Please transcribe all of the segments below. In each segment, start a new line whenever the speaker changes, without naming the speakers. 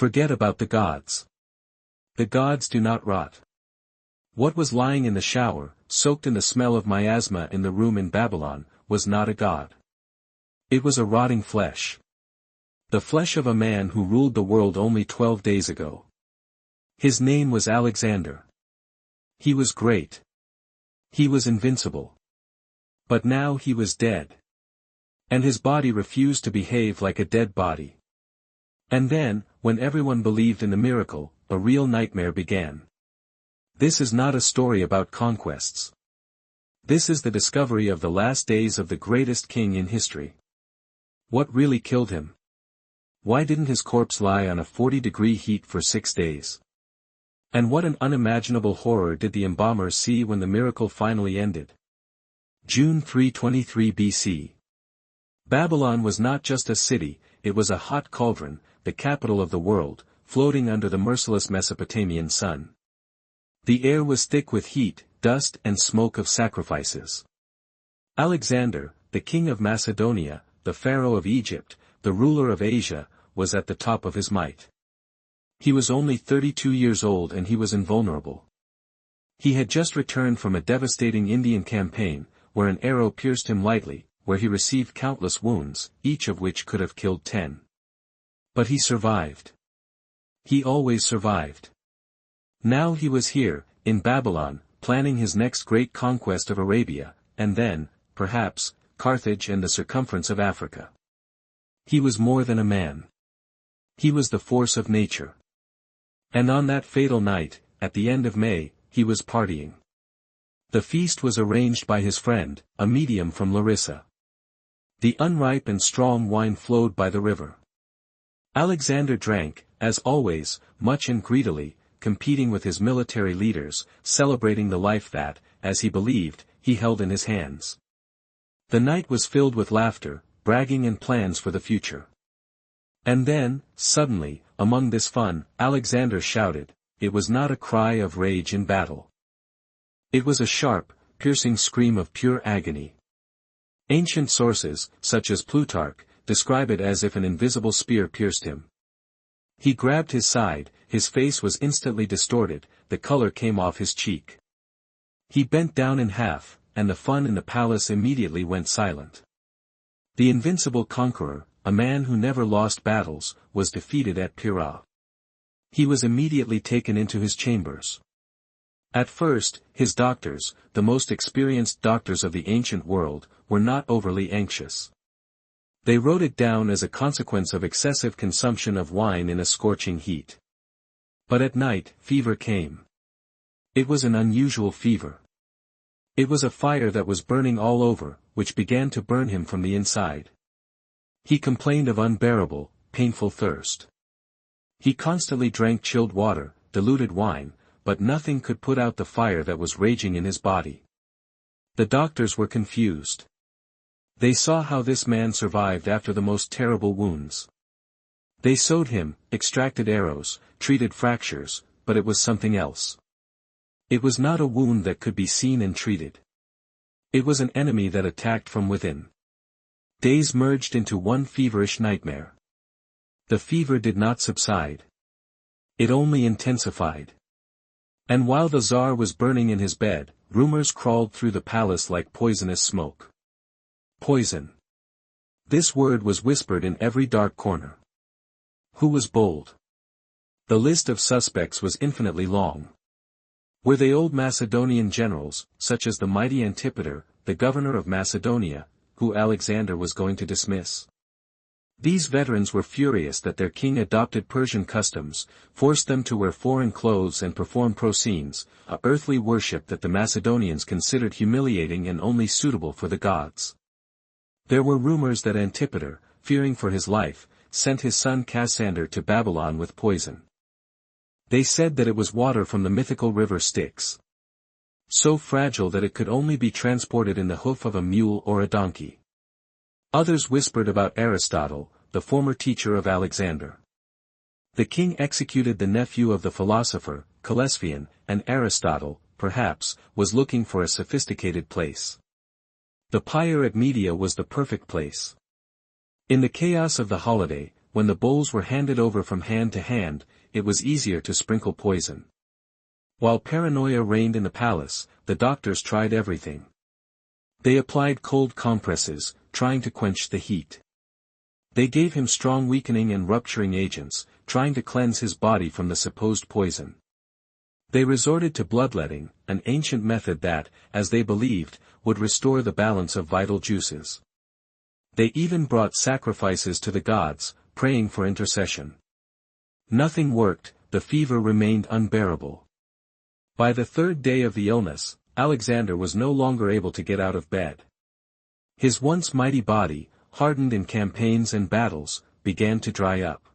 Forget about the gods. The gods do not rot. What was lying in the shower, soaked in the smell of miasma in the room in Babylon, was not a god. It was a rotting flesh. The flesh of a man who ruled the world only 12 days ago. His name was Alexander. He was great. He was invincible. But now he was dead. And his body refused to behave like a dead body. And then, when everyone believed in the miracle, a real nightmare began. This is not a story about conquests. This is the discovery of the last days of the greatest king in history. What really killed him? Why didn't his corpse lie on a 40-degree heat for 6 days? And what an unimaginable horror did the embalmers see when the miracle finally ended? June 323 BC. Babylon was not just a city, it was a hot cauldron, the capital of the world, floating under the merciless Mesopotamian sun. The air was thick with heat, dust and smoke of sacrifices. Alexander, the king of Macedonia, the pharaoh of Egypt, the ruler of Asia, was at the top of his might. He was only 32 years old and he was invulnerable. He had just returned from a devastating Indian campaign, where an arrow pierced him lightly, where he received countless wounds, each of which could have killed 10. But he survived. He always survived. Now he was here, in Babylon, planning his next great conquest of Arabia, and then, perhaps, Carthage and the circumference of Africa. He was more than a man. He was the force of nature. And on that fatal night, at the end of May, he was partying. The feast was arranged by his friend, a medium from Larissa. The unripe and strong wine flowed by the river. Alexander drank, as always, much and greedily, competing with his military leaders, celebrating the life that, as he believed, he held in his hands. The night was filled with laughter, bragging and plans for the future. And then, suddenly, among this fun, Alexander shouted. It was not a cry of rage in battle. It was a sharp, piercing scream of pure agony. Ancient sources, such as Plutarch, describe it as if an invisible spear pierced him. He grabbed his side, his face was instantly distorted, the color came off his cheek. He bent down in half, and the fun in the palace immediately went silent. The invincible conqueror, a man who never lost battles, was defeated at Pyrrha. He was immediately taken into his chambers. At first, his doctors, the most experienced doctors of the ancient world, were not overly anxious. They wrote it down as a consequence of excessive consumption of wine in a scorching heat. But at night, fever came. It was an unusual fever. It was a fire that was burning all over, which began to burn him from the inside. He complained of unbearable, painful thirst. He constantly drank chilled water, diluted wine, but nothing could put out the fire that was raging in his body. The doctors were confused. They saw how this man survived after the most terrible wounds. They sewed him, extracted arrows, treated fractures, but it was something else. It was not a wound that could be seen and treated. It was an enemy that attacked from within. Days merged into one feverish nightmare. The fever did not subside. It only intensified. And while the Tsar was burning in his bed, rumors crawled through the palace like poisonous smoke. Poison. This word was whispered in every dark corner. Who was bold? The list of suspects was infinitely long. Were they old Macedonian generals, such as the mighty Antipater, the governor of Macedonia, who Alexander was going to dismiss? These veterans were furious that their king adopted Persian customs, forced them to wear foreign clothes and perform prosenes, a earthly worship that the Macedonians considered humiliating and only suitable for the gods. There were rumors that Antipater, fearing for his life, sent his son Cassander to Babylon with poison. They said that it was water from the mythical river Styx. So fragile that it could only be transported in the hoof of a mule or a donkey. Others whispered about Aristotle, the former teacher of Alexander. The king executed the nephew of the philosopher, Ctesiphon, and Aristotle, perhaps, was looking for a sophisticated place. The pyre at Media was the perfect place. In the chaos of the holiday, when the bowls were handed over from hand to hand, it was easier to sprinkle poison. While paranoia reigned in the palace, the doctors tried everything. They applied cold compresses, trying to quench the heat. They gave him strong weakening and rupturing agents, trying to cleanse his body from the supposed poison. They resorted to bloodletting, an ancient method that, as they believed, would restore the balance of vital juices. They even brought sacrifices to the gods, praying for intercession. Nothing worked, the fever remained unbearable. By the third day of the illness, Alexander was no longer able to get out of bed. His once mighty body, hardened in campaigns and battles, began to dry up.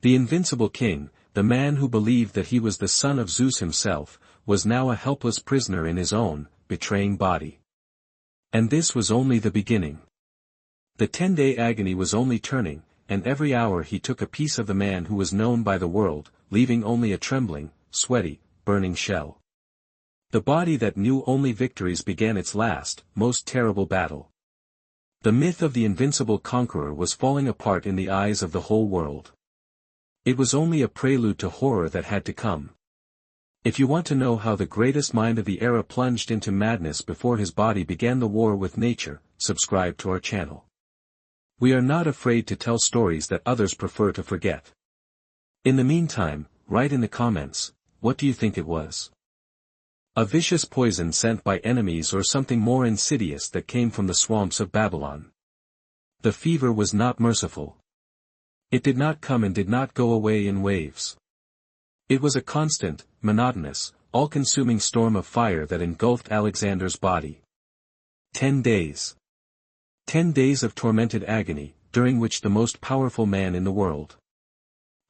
The invincible king, the man who believed that he was the son of Zeus himself, was now a helpless prisoner in his own, betraying body. And this was only the beginning. The 10-day agony was only turning, and every hour he took a piece of the man who was known by the world, leaving only a trembling, sweaty, burning shell. The body that knew only victories began its last, most terrible battle. The myth of the invincible conqueror was falling apart in the eyes of the whole world. It was only a prelude to horror that had to come. If you want to know how the greatest mind of the era plunged into madness before his body began the war with nature, subscribe to our channel. We are not afraid to tell stories that others prefer to forget. In the meantime, write in the comments, what do you think it was? A vicious poison sent by enemies or something more insidious that came from the swamps of Babylon? The fever was not merciful. It did not come and did not go away in waves. It was a constant, monotonous, all-consuming storm of fire that engulfed Alexander's body. 10 days. 10 days of tormented agony, during which the most powerful man in the world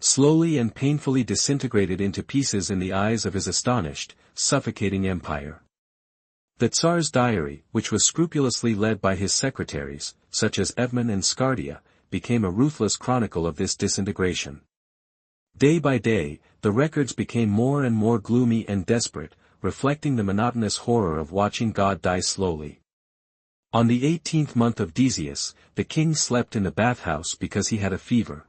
slowly and painfully disintegrated into pieces in the eyes of his astonished, suffocating empire. The Tsar's diary, which was scrupulously led by his secretaries, such as Evman and Skardia, became a ruthless chronicle of this disintegration. Day by day, the records became more and more gloomy and desperate, reflecting the monotonous horror of watching God die slowly. On the 18th month of Decius, the king slept in the bathhouse because he had a fever.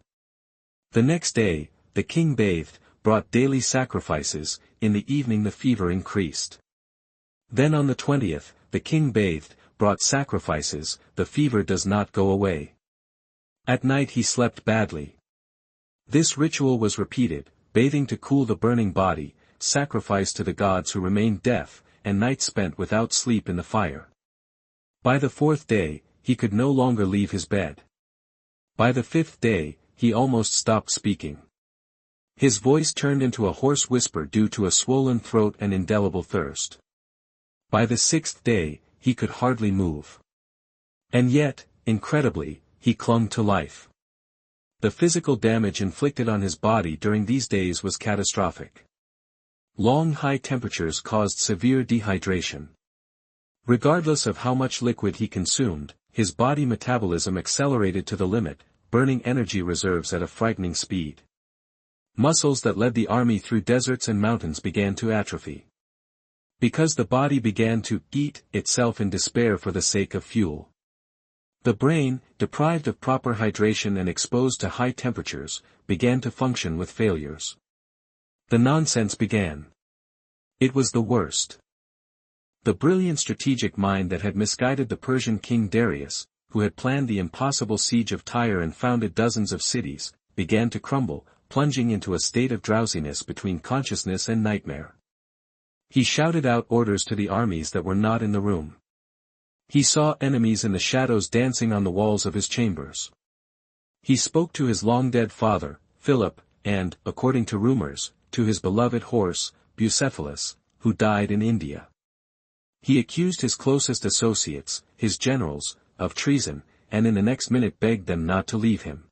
The next day, the king bathed, brought daily sacrifices, in the evening the fever increased. Then on the 20th, the king bathed, brought sacrifices, the fever does not go away. At night he slept badly. This ritual was repeated, bathing to cool the burning body, sacrifice to the gods who remained deaf, and nights spent without sleep in the fire. By the 4th day, he could no longer leave his bed. By the 5th day, he almost stopped speaking. His voice turned into a hoarse whisper due to a swollen throat and indelible thirst. By the 6th day, he could hardly move. And yet, incredibly, he clung to life. The physical damage inflicted on his body during these days was catastrophic. Long high temperatures caused severe dehydration. Regardless of how much liquid he consumed, his body metabolism accelerated to the limit, burning energy reserves at a frightening speed. Muscles that led the army through deserts and mountains began to atrophy. Because the body began to eat itself in despair for the sake of fuel. The brain, deprived of proper hydration and exposed to high temperatures, began to function with failures. The nonsense began. It was the worst. The brilliant strategic mind that had misguided the Persian king Darius, who had planned the impossible siege of Tyre and founded dozens of cities, began to crumble, plunging into a state of drowsiness between consciousness and nightmare. He shouted out orders to the armies that were not in the room. He saw enemies in the shadows dancing on the walls of his chambers. He spoke to his long-dead father, Philip, and, according to rumors, to his beloved horse, Bucephalus, who died in India. He accused his closest associates, his generals, of treason, and in the next minute begged them not to leave him.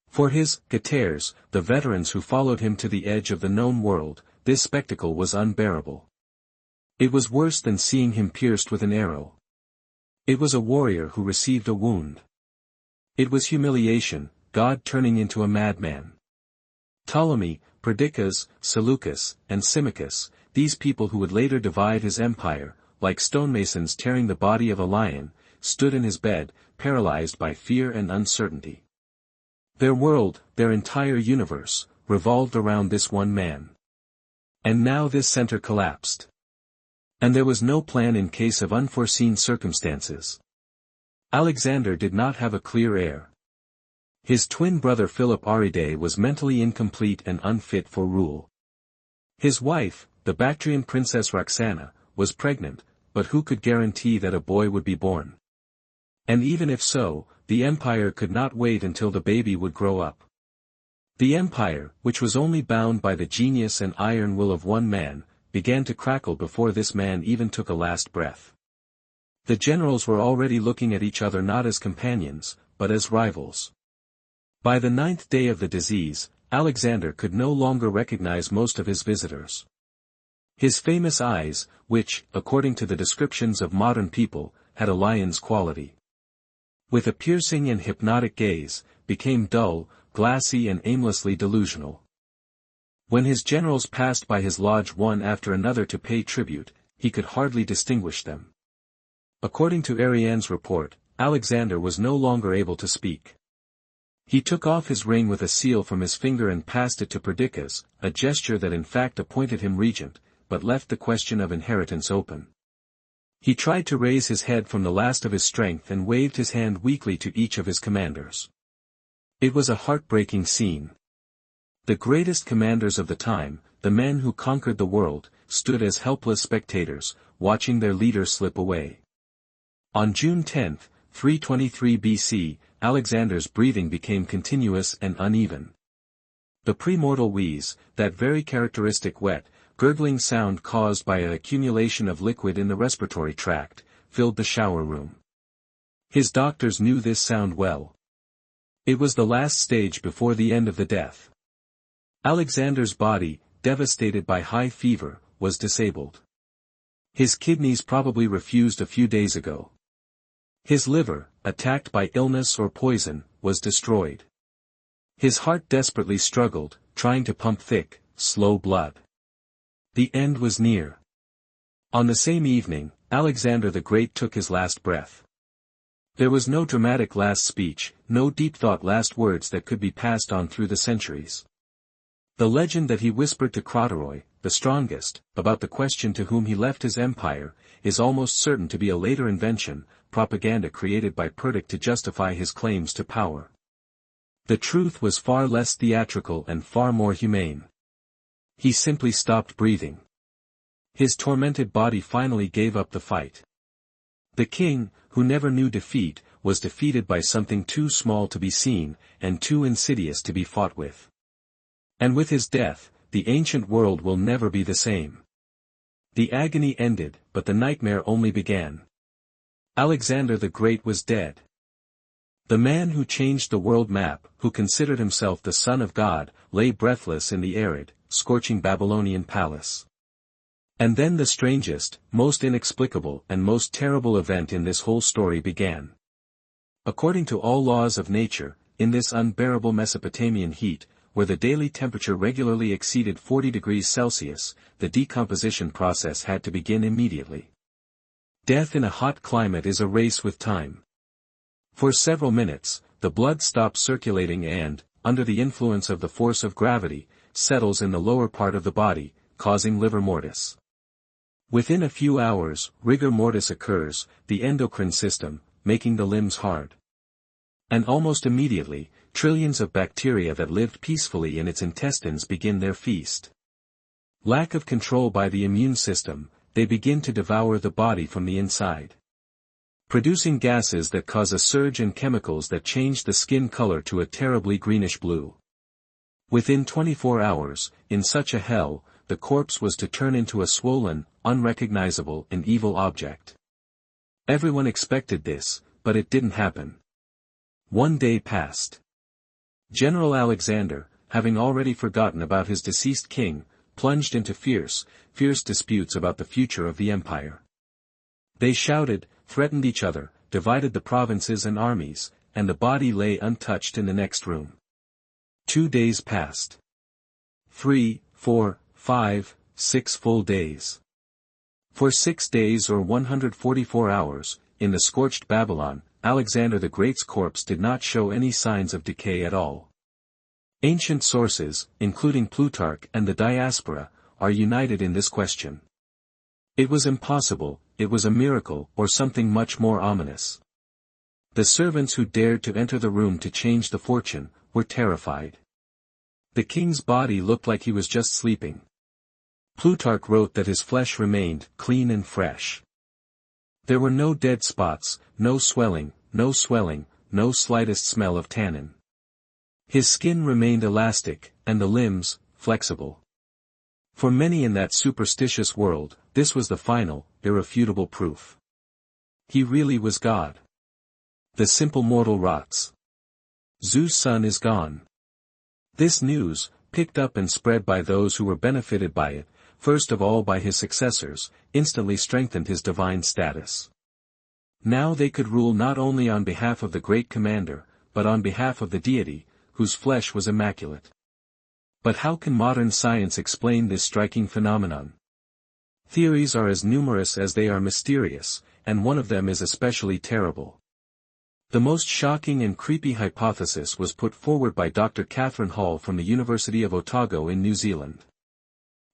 For his Getares, the veterans who followed him to the edge of the known world, this spectacle was unbearable. It was worse than seeing him pierced with an arrow. It was a warrior who received a wound. It was humiliation, God turning into a madman. Ptolemy, Perdiccas, Seleucus, and Symmachus, these people who would later divide his empire, like stonemasons tearing the body of a lion, stood in his bed, paralyzed by fear and uncertainty. Their world, their entire universe, revolved around this one man. And now this center collapsed. And there was no plan in case of unforeseen circumstances. Alexander did not have a clear heir. His twin brother Philip Aridae was mentally incomplete and unfit for rule. His wife, the Bactrian princess Roxana, was pregnant, but who could guarantee that a boy would be born? And even if so, the empire could not wait until the baby would grow up. The empire, which was only bound by the genius and iron will of one man, began to crackle before this man even took a last breath. The generals were already looking at each other not as companions, but as rivals. By the 9th day of the disease, Alexander could no longer recognize most of his visitors. His famous eyes, which, according to the descriptions of modern people, had a lion's quality, with a piercing and hypnotic gaze, became dull, glassy and aimlessly delusional. When his generals passed by his lodge one after another to pay tribute, he could hardly distinguish them. According to Arriane's report, Alexander was no longer able to speak. He took off his ring with a seal from his finger and passed it to Perdiccas, a gesture that in fact appointed him regent, but left the question of inheritance open. He tried to raise his head from the last of his strength and waved his hand weakly to each of his commanders. It was a heartbreaking scene. The greatest commanders of the time, the men who conquered the world, stood as helpless spectators, watching their leader slip away. On June 10, 323 BC, Alexander's breathing became continuous and uneven. The premortal wheeze, that very characteristic wet, gurgling sound caused by an accumulation of liquid in the respiratory tract, filled the shower room. His doctors knew this sound well. It was the last stage before the end of the death. Alexander's body, devastated by high fever, was disabled. His kidneys probably refused a few days ago. His liver, attacked by illness or poison, was destroyed. His heart desperately struggled, trying to pump thick, slow blood. The end was near. On the same evening, Alexander the Great took his last breath. There was no dramatic last speech, no deep-thought last words that could be passed on through the centuries. The legend that he whispered to Crateroi, the strongest, about the question to whom he left his empire, is almost certain to be a later invention, propaganda created by Perdic to justify his claims to power. The truth was far less theatrical and far more humane. He simply stopped breathing. His tormented body finally gave up the fight. The king, who never knew defeat, was defeated by something too small to be seen, and too insidious to be fought with. And with his death, the ancient world will never be the same. The agony ended, but the nightmare only began. Alexander the Great was dead. The man who changed the world map, who considered himself the son of God, lay breathless in the arid, scorching Babylonian palace. And then the strangest, most inexplicable and most terrible event in this whole story began. According to all laws of nature, in this unbearable Mesopotamian heat, where the daily temperature regularly exceeded 40 degrees Celsius, the decomposition process had to begin immediately. Death in a hot climate is a race with time. For several minutes, the blood stops circulating and, under the influence of the force of gravity, settles in the lower part of the body, causing livor mortis. Within a few hours, rigor mortis occurs, the endocrine system, making the limbs hard. And almost immediately, trillions of bacteria that lived peacefully in its intestines begin their feast. Lack of control by the immune system, they begin to devour the body from the inside, producing gases that cause a surge in chemicals that change the skin color to a terribly greenish blue. Within 24 hours, in such a hell, the corpse was to turn into a swollen, unrecognizable and evil object. Everyone expected this, but it didn't happen. One day passed. General Alexander, having already forgotten about his deceased king, plunged into fierce disputes about the future of the empire. They shouted, threatened each other, divided the provinces and armies, and the body lay untouched in the next room. 2 days passed. 3, 4, 5, 6 full days. For 6 days or 144 hours, in the scorched Babylon, Alexander the Great's corpse did not show any signs of decay at all. Ancient sources, including Plutarch and the diaspora, are united in this question. It was impossible, it was a miracle, or something much more ominous. The servants who dared to enter the room to change the fortune, were terrified. The king's body looked like he was just sleeping. Plutarch wrote that his flesh remained clean and fresh. There were no dead spots, no swelling, no slightest smell of tannin. His skin remained elastic, and the limbs, flexible. For many in that superstitious world, this was the final, irrefutable proof. He really was God. The simple mortal rots. Zeus' son is gone. This news, picked up and spread by those who were benefited by it, first of all by his successors, instantly strengthened his divine status. Now they could rule not only on behalf of the great commander, but on behalf of the deity, whose flesh was immaculate. But how can modern science explain this striking phenomenon? Theories are as numerous as they are mysterious, and one of them is especially terrible. The most shocking and creepy hypothesis was put forward by Dr. Catherine Hall from the University of Otago in New Zealand.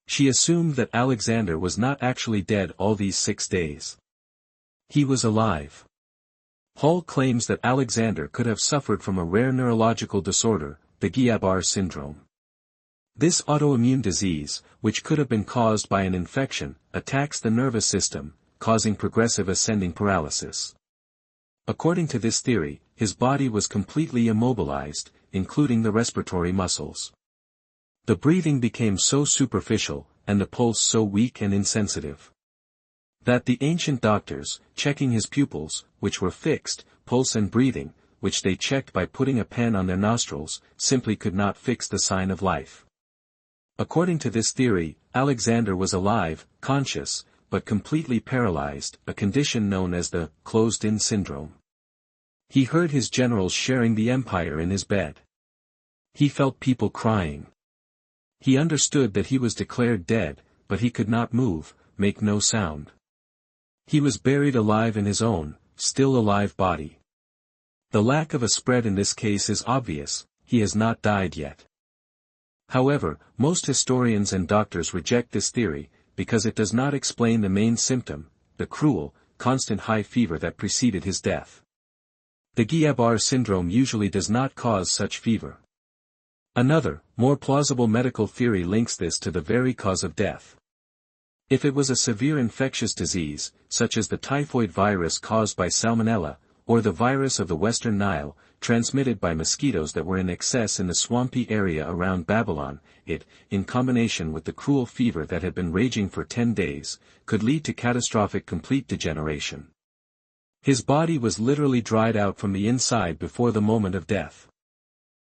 She assumed that Alexander was not actually dead all these 6 days. He was alive. Hall claims that Alexander could have suffered from a rare neurological disorder, the Guillain-Barré syndrome. This autoimmune disease, which could have been caused by an infection, attacks the nervous system, causing progressive ascending paralysis. According to this theory, his body was completely immobilized, including the respiratory muscles. The breathing became so superficial, and the pulse so weak and insensitive, that the ancient doctors, checking his pupils, which were fixed, pulse and breathing, which they checked by putting a pen on their nostrils, simply could not fix the sign of life. According to this theory, Alexander was alive, conscious, but completely paralyzed, a condition known as the closed-in syndrome. He heard his generals sharing the empire in his bed. He felt people crying. He understood that he was declared dead, but he could not move, make no sound. He was buried alive in his own, still alive body. The lack of a spread in this case is obvious, he has not died yet. However, most historians and doctors reject this theory, because it does not explain the main symptom, the cruel, constant high fever that preceded his death. The Guillain-Barré syndrome usually does not cause such fever. Another, more plausible medical theory links this to the very cause of death. If it was a severe infectious disease, such as the typhoid virus caused by Salmonella, or the virus of the Western Nile, transmitted by mosquitoes that were in excess in the swampy area around Babylon, it, in combination with the cruel fever that had been raging for 10 days, could lead to catastrophic complete degeneration. His body was literally dried out from the inside before the moment of death.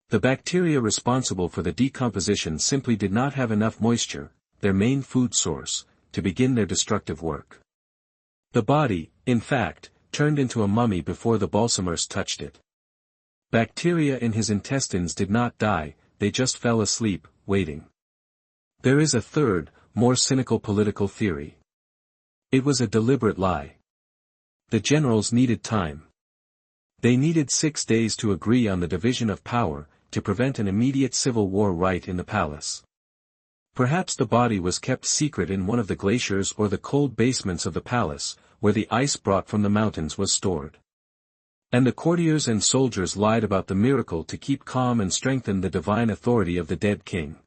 The bacteria responsible for the decomposition simply did not have enough moisture, their main food source, to begin their destructive work. The body, in fact, turned into a mummy before the balsamers touched it. Bacteria in his intestines did not die, they just fell asleep, waiting. There is a third, more cynical political theory. It was a deliberate lie. The generals needed time. They needed 6 days to agree on the division of power, to prevent an immediate civil war right in the palace. Perhaps the body was kept secret in one of the glaciers or the cold basements of the palace, where the ice brought from the mountains was stored. And the courtiers and soldiers lied about the miracle to keep calm and strengthen the divine authority of the dead king.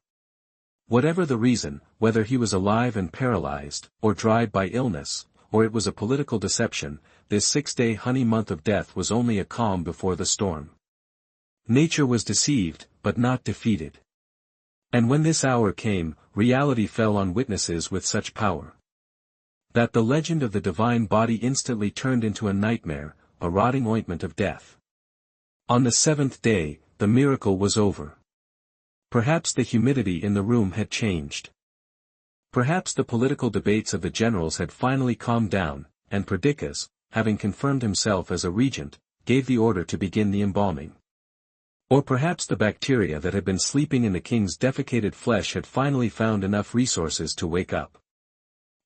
Whatever the reason, whether he was alive and paralyzed, or dried by illness, or it was a political deception, this 6-day honey month of death was only a calm before the storm. Nature was deceived, but not defeated. And when this hour came, reality fell on witnesses with such power that the legend of the divine body instantly turned into a nightmare, a rotting ointment of death. On the 7th day, the miracle was over. Perhaps the humidity in the room had changed. Perhaps the political debates of the generals had finally calmed down, and Perdiccas, having confirmed himself as a regent, gave the order to begin the embalming. Or perhaps the bacteria that had been sleeping in the king's defecated flesh had finally found enough resources to wake up.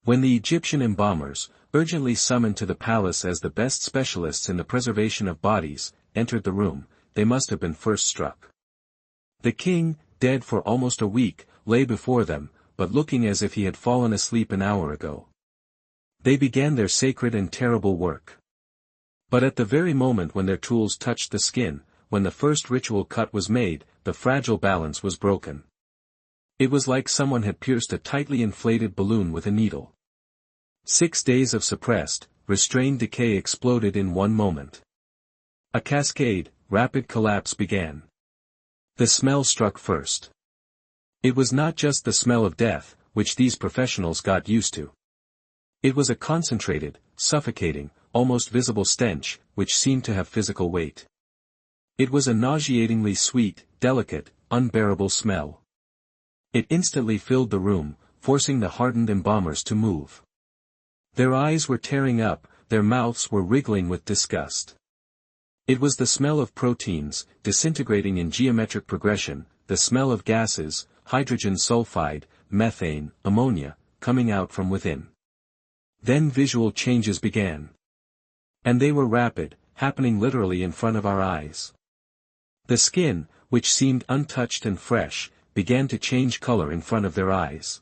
When the Egyptian embalmers, urgently summoned to the palace as the best specialists in the preservation of bodies, entered the room, they must have been first struck. The king, dead for almost a week, lay before them, but looking as if he had fallen asleep an hour ago. They began their sacred and terrible work. But at the very moment when their tools touched the skin, when the first ritual cut was made, the fragile balance was broken. It was like someone had pierced a tightly inflated balloon with a needle. 6 days of suppressed, restrained decay exploded in one moment. A cascade, rapid collapse began. The smell struck first. It was not just the smell of death, which these professionals got used to. It was a concentrated, suffocating, almost visible stench, which seemed to have physical weight. It was a nauseatingly sweet, delicate, unbearable smell. It instantly filled the room, forcing the hardened embalmers to move. Their eyes were tearing up, their mouths were wriggling with disgust. It was the smell of proteins, disintegrating in geometric progression, the smell of gases, hydrogen sulfide, methane, ammonia, coming out from within. Then visual changes began. And they were rapid, happening literally in front of our eyes. The skin, which seemed untouched and fresh, began to change color in front of their eyes.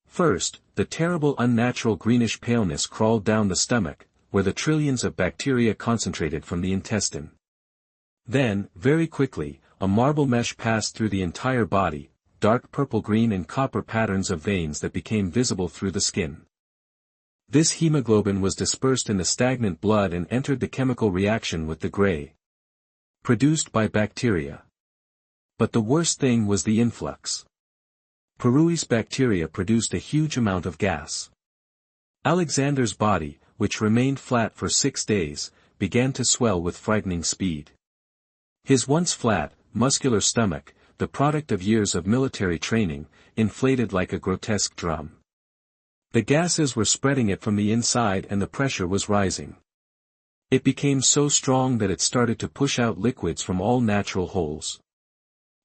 First, the terrible unnatural greenish paleness crawled down the stomach, where the trillions of bacteria concentrated from the intestine. Then, very quickly, a marble mesh passed through the entire body, dark purple-green and copper patterns of veins that became visible through the skin. This hemoglobin was dispersed in the stagnant blood and entered the chemical reaction with the gray, produced by bacteria. But the worst thing was the influx. Peruis bacteria produced a huge amount of gas. Alexander's body, which remained flat for 6 days, began to swell with frightening speed. His once flat, muscular stomach, the product of years of military training, inflated like a grotesque drum. The gases were spreading it from the inside and the pressure was rising. It became so strong that it started to push out liquids from all natural holes.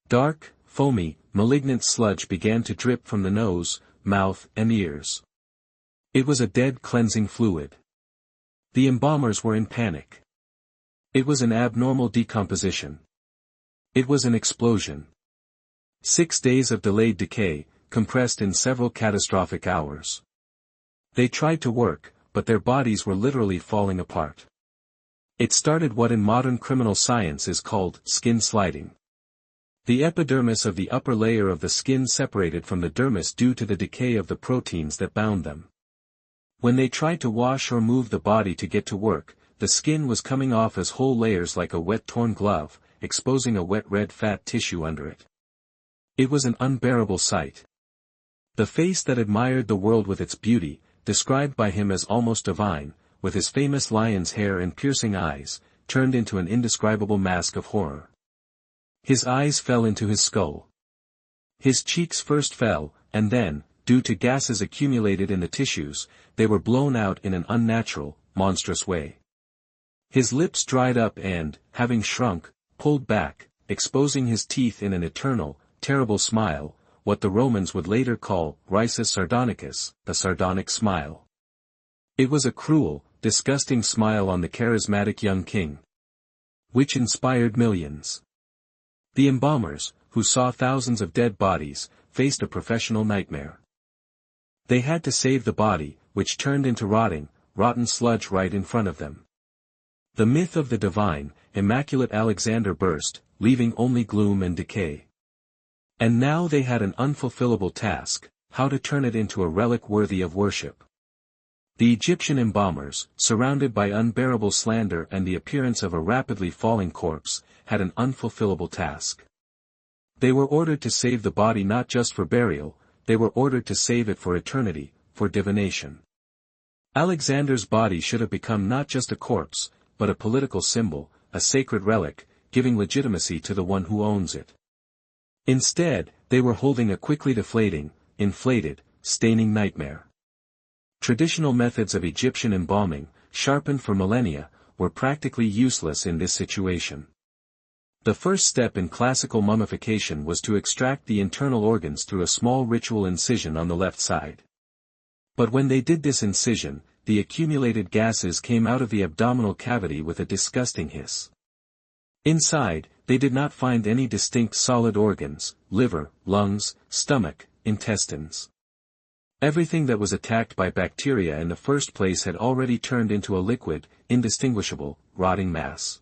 Dark, foamy, malignant sludge began to drip from the nose, mouth, and ears. It was a dead cleansing fluid. The embalmers were in panic. It was an abnormal decomposition. It was an explosion. 6 days of delayed decay, compressed in several catastrophic hours. They tried to work, but their bodies were literally falling apart. It started what in modern criminal science is called skin sliding. The epidermis of the upper layer of the skin separated from the dermis due to the decay of the proteins that bound them. When they tried to wash or move the body to get to work, the skin was coming off as whole layers like a wet torn glove, exposing a wet red fat tissue under it. It was an unbearable sight. The face that admired the world with its beauty, described by him as almost divine, with his famous lion's hair and piercing eyes, turned into an indescribable mask of horror. His eyes fell into his skull. His cheeks first fell, and then, due to gases accumulated in the tissues, they were blown out in an unnatural, monstrous way. His lips dried up and, having shrunk, pulled back, exposing his teeth in an eternal, terrible smile, what the Romans would later call risus sardonicus, a sardonic smile. It was a cruel, disgusting smile on the charismatic young king, which inspired millions. The embalmers, who saw thousands of dead bodies, faced a professional nightmare. They had to save the body, which turned into rotten sludge right in front of them. The myth of the divine, immaculate Alexander burst, leaving only gloom and decay. And now they had an unfulfillable task, how to turn it into a relic worthy of worship. The Egyptian embalmers, surrounded by unbearable slander and the appearance of a rapidly falling corpse, had an unfulfillable task. They were ordered to save the body not just for burial, they were ordered to save it for eternity, for divination. Alexander's body should have become not just a corpse, but a political symbol, a sacred relic, giving legitimacy to the one who owns it. Instead, they were holding a quickly deflating, inflated, staining nightmare. Traditional methods of Egyptian embalming, sharpened for millennia, were practically useless in this situation. The first step in classical mummification was to extract the internal organs through a small ritual incision on the left side. But when they did this incision, the accumulated gases came out of the abdominal cavity with a disgusting hiss. Inside, They did not find any distinct solid organs, liver, lungs, stomach, intestines. Everything that was attacked by bacteria in the first place had already turned into a liquid, indistinguishable, rotting mass.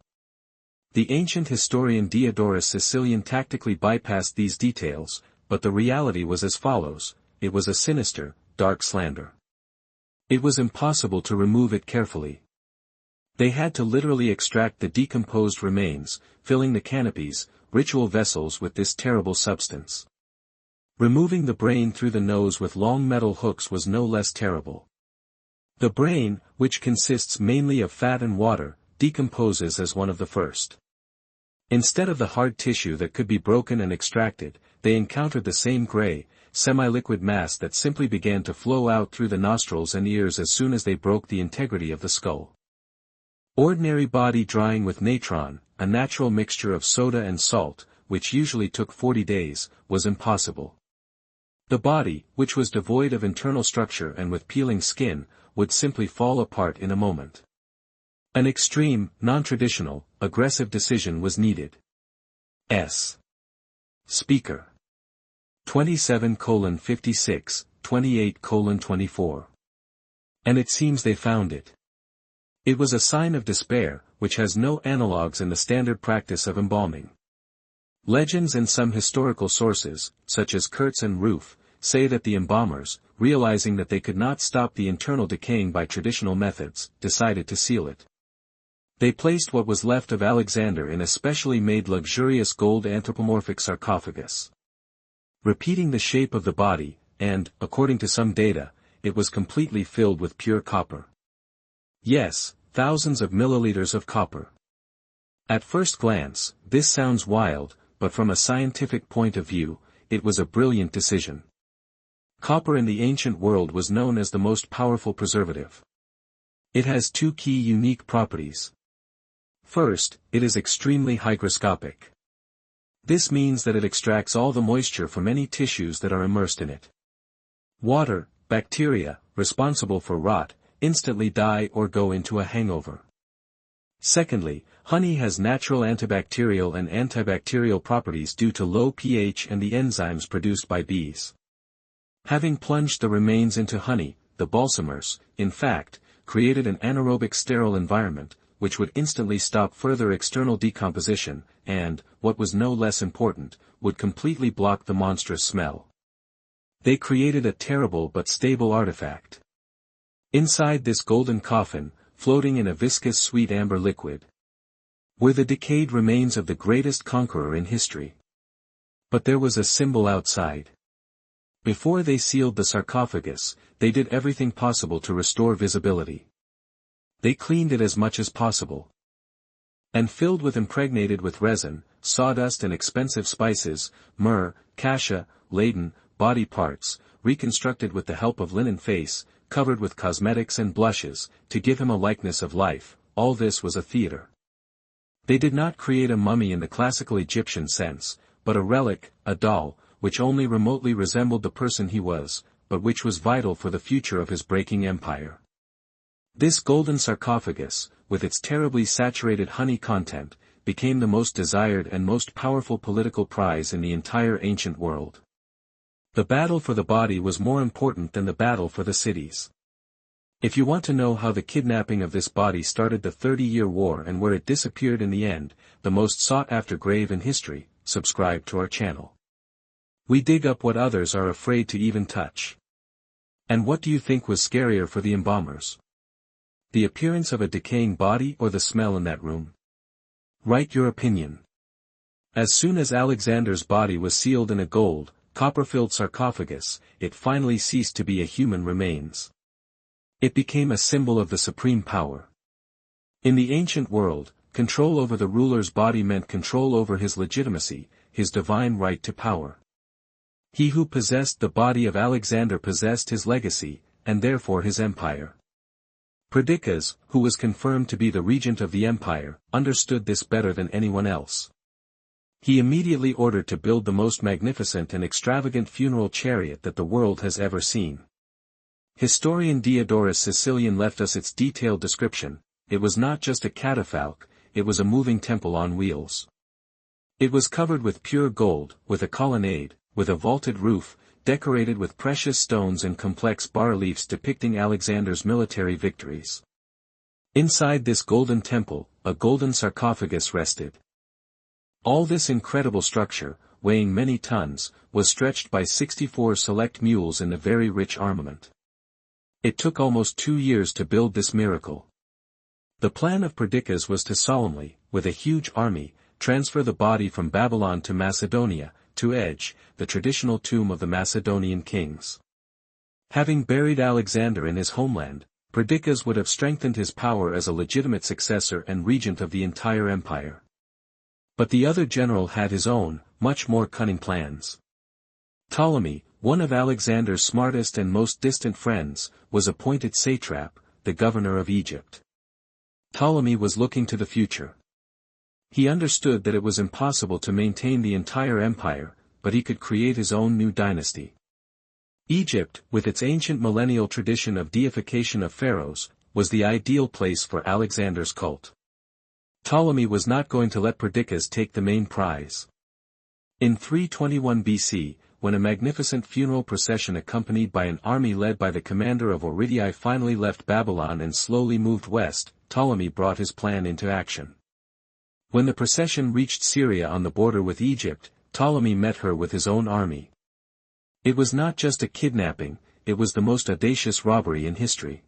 The ancient historian Diodorus Sicilian tactically bypassed these details, but the reality was as follows: it was a sinister, dark slander. It was impossible to remove it carefully. They had to literally extract the decomposed remains, filling the canopies, ritual vessels with this terrible substance. Removing the brain through the nose with long metal hooks was no less terrible. The brain, which consists mainly of fat and water, decomposes as one of the first. Instead of the hard tissue that could be broken and extracted, they encountered the same gray, semi-liquid mass that simply began to flow out through the nostrils and ears as soon as they broke the integrity of the skull. Ordinary body drying with natron, a natural mixture of soda and salt, which usually took 40 days, was impossible. The body, which was devoid of internal structure and with peeling skin, would simply fall apart in a moment. An extreme, non-traditional, aggressive decision was needed. Speaker 27:56, 28:24. And it seems they found it. It was a sign of despair, which has no analogues in the standard practice of embalming. Legends and some historical sources, such as Kurtz and Roof, say that the embalmers, realizing that they could not stop the internal decaying by traditional methods, decided to seal it. They placed what was left of Alexander in a specially made luxurious gold anthropomorphic sarcophagus. Repeating the shape of the body, and, according to some data, it was completely filled with pure copper. Yes, thousands of milliliters of copper. At first glance, this sounds wild, but from a scientific point of view, it was a brilliant decision. Copper in the ancient world was known as the most powerful preservative. It has two key unique properties. First, it is extremely hygroscopic. This means that it extracts all the moisture from any tissues that are immersed in it. Water, bacteria, responsible for rot, instantly die or go into a hangover. Secondly, honey has natural antibacterial and antibacterial properties due to low pH and the enzymes produced by bees. Having plunged the remains into honey, the balsamers, in fact, created an anaerobic sterile environment, which would instantly stop further external decomposition, and, what was no less important, would completely block the monstrous smell. They created a terrible but stable artifact. Inside this golden coffin, floating in a viscous sweet amber liquid, were the decayed remains of the greatest conqueror in history. But there was a symbol outside. Before they sealed the sarcophagus, they did everything possible to restore visibility. They cleaned it as much as possible. And filled with impregnated with resin, sawdust and expensive spices, myrrh, cassia, laden, body parts, reconstructed with the help of linen face, covered with cosmetics and blushes, to give him a likeness of life, all this was a theater. They did not create a mummy in the classical Egyptian sense, but a relic, a doll, which only remotely resembled the person he was, but which was vital for the future of his breaking empire. This golden sarcophagus, with its terribly saturated honey content, became the most desired and most powerful political prize in the entire ancient world. The battle for the body was more important than the battle for the cities. If you want to know how the kidnapping of this body started the 30-Year War and where it disappeared in the end, the most sought-after grave in history, subscribe to our channel. We dig up what others are afraid to even touch. And what do you think was scarier for the embalmers? The appearance of a decaying body or the smell in that room? Write your opinion. As soon as Alexander's body was sealed in a gold, copper-filled sarcophagus, it finally ceased to be a human remains. It became a symbol of the supreme power. In the ancient world, control over the ruler's body meant control over his legitimacy, his divine right to power. He who possessed the body of Alexander possessed his legacy, and therefore his empire. Perdiccas, who was confirmed to be the regent of the empire, understood this better than anyone else. He immediately ordered to build the most magnificent and extravagant funeral chariot that the world has ever seen. Historian Diodorus Sicilian left us its detailed description. It was not just a catafalque, it was a moving temple on wheels. It was covered with pure gold, with a colonnade, with a vaulted roof, decorated with precious stones and complex bas-reliefs depicting Alexander's military victories. Inside this golden temple, a golden sarcophagus rested. All this incredible structure, weighing many tons, was stretched by 64 select mules in a very rich armament. It took almost 2 years to build this miracle. The plan of Perdiccas was to solemnly, with a huge army, transfer the body from Babylon to Macedonia, to Edge, the traditional tomb of the Macedonian kings. Having buried Alexander in his homeland, Perdiccas would have strengthened his power as a legitimate successor and regent of the entire empire. But the other general had his own, much more cunning plans. Ptolemy, one of Alexander's smartest and most distant friends, was appointed satrap, the governor of Egypt. Ptolemy was looking to the future. He understood that it was impossible to maintain the entire empire, but he could create his own new dynasty. Egypt, with its ancient millennial tradition of deification of pharaohs, was the ideal place for Alexander's cult. Ptolemy was not going to let Perdiccas take the main prize. In 321 BC, when a magnificent funeral procession accompanied by an army led by the commander of Oridii finally left Babylon and slowly moved west, Ptolemy brought his plan into action. When the procession reached Syria on the border with Egypt, Ptolemy met her with his own army. It was not just a kidnapping, it was the most audacious robbery in history.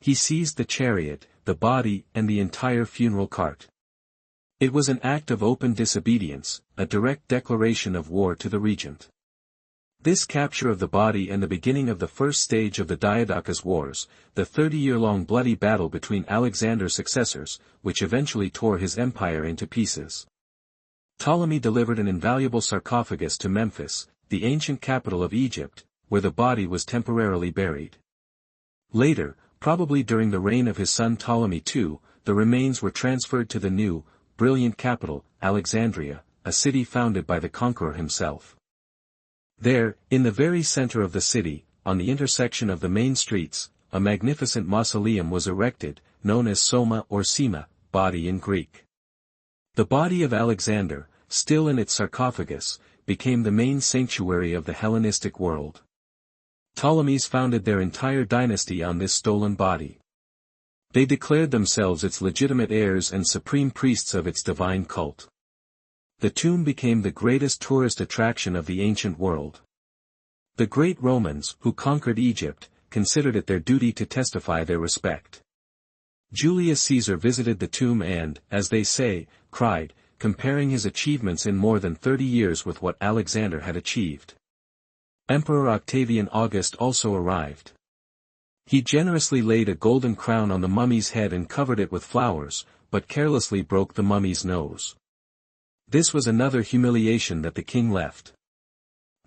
He seized the chariot, the body, and the entire funeral cart. It was an act of open disobedience, a direct declaration of war to the regent. This capture of the body and the beginning of the first stage of the Diadochus Wars, the 30-year-long bloody battle between Alexander's successors, which eventually tore his empire into pieces. Ptolemy delivered an invaluable sarcophagus to Memphis, the ancient capital of Egypt, where the body was temporarily buried. Later, probably during the reign of his son Ptolemy II, the remains were transferred to the new, brilliant capital, Alexandria, a city founded by the conqueror himself. There, in the very center of the city, on the intersection of the main streets, a magnificent mausoleum was erected, known as Soma or Sema, body in Greek. The body of Alexander, still in its sarcophagus, became the main sanctuary of the Hellenistic world. Ptolemies founded their entire dynasty on this stolen body. They declared themselves its legitimate heirs and supreme priests of its divine cult. The tomb became the greatest tourist attraction of the ancient world. The great Romans, who conquered Egypt, considered it their duty to testify their respect. Julius Caesar visited the tomb and, as they say, cried, comparing his achievements in more than 30 years with what Alexander had achieved. Emperor Octavian August also arrived. He generously laid a golden crown on the mummy's head and covered it with flowers, but carelessly broke the mummy's nose. This was another humiliation that the king left.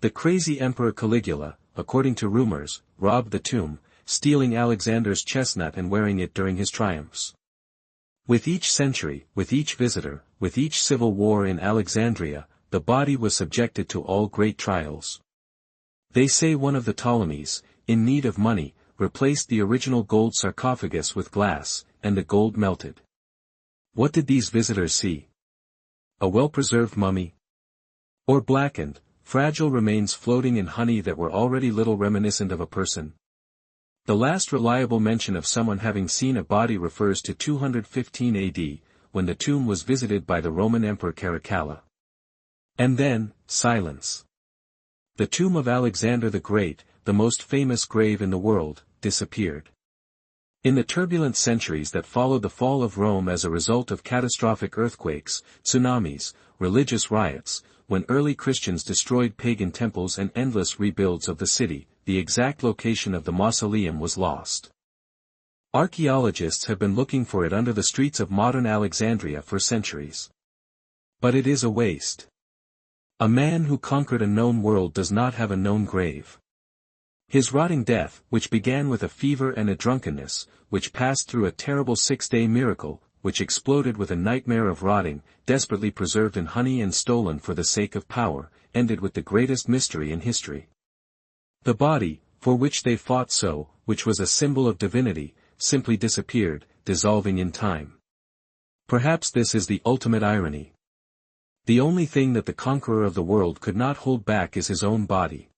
The crazy Emperor Caligula, according to rumors, robbed the tomb, stealing Alexander's chestnut and wearing it during his triumphs. With each century, with each visitor, with each civil war in Alexandria, the body was subjected to all great trials. They say one of the Ptolemies, in need of money, replaced the original gold sarcophagus with glass, and the gold melted. What did these visitors see? A well-preserved mummy? Or blackened, fragile remains floating in honey that were already little reminiscent of a person? The last reliable mention of someone having seen a body refers to 215 AD, when the tomb was visited by the Roman Emperor Caracalla. And then, silence. The tomb of Alexander the Great, the most famous grave in the world, disappeared. In the turbulent centuries that followed the fall of Rome as a result of catastrophic earthquakes, tsunamis, religious riots, when early Christians destroyed pagan temples and endless rebuilds of the city, the exact location of the mausoleum was lost. Archaeologists have been looking for it under the streets of modern Alexandria for centuries. But it is a waste. A man who conquered a known world does not have a known grave. His rotting death, which began with a fever and a drunkenness, which passed through a terrible 6-day miracle, which exploded with a nightmare of rotting, desperately preserved in honey and stolen for the sake of power, ended with the greatest mystery in history. The body, for which they fought so, which was a symbol of divinity, simply disappeared, dissolving in time. Perhaps this is the ultimate irony. The only thing that the conqueror of the world could not hold back is his own body.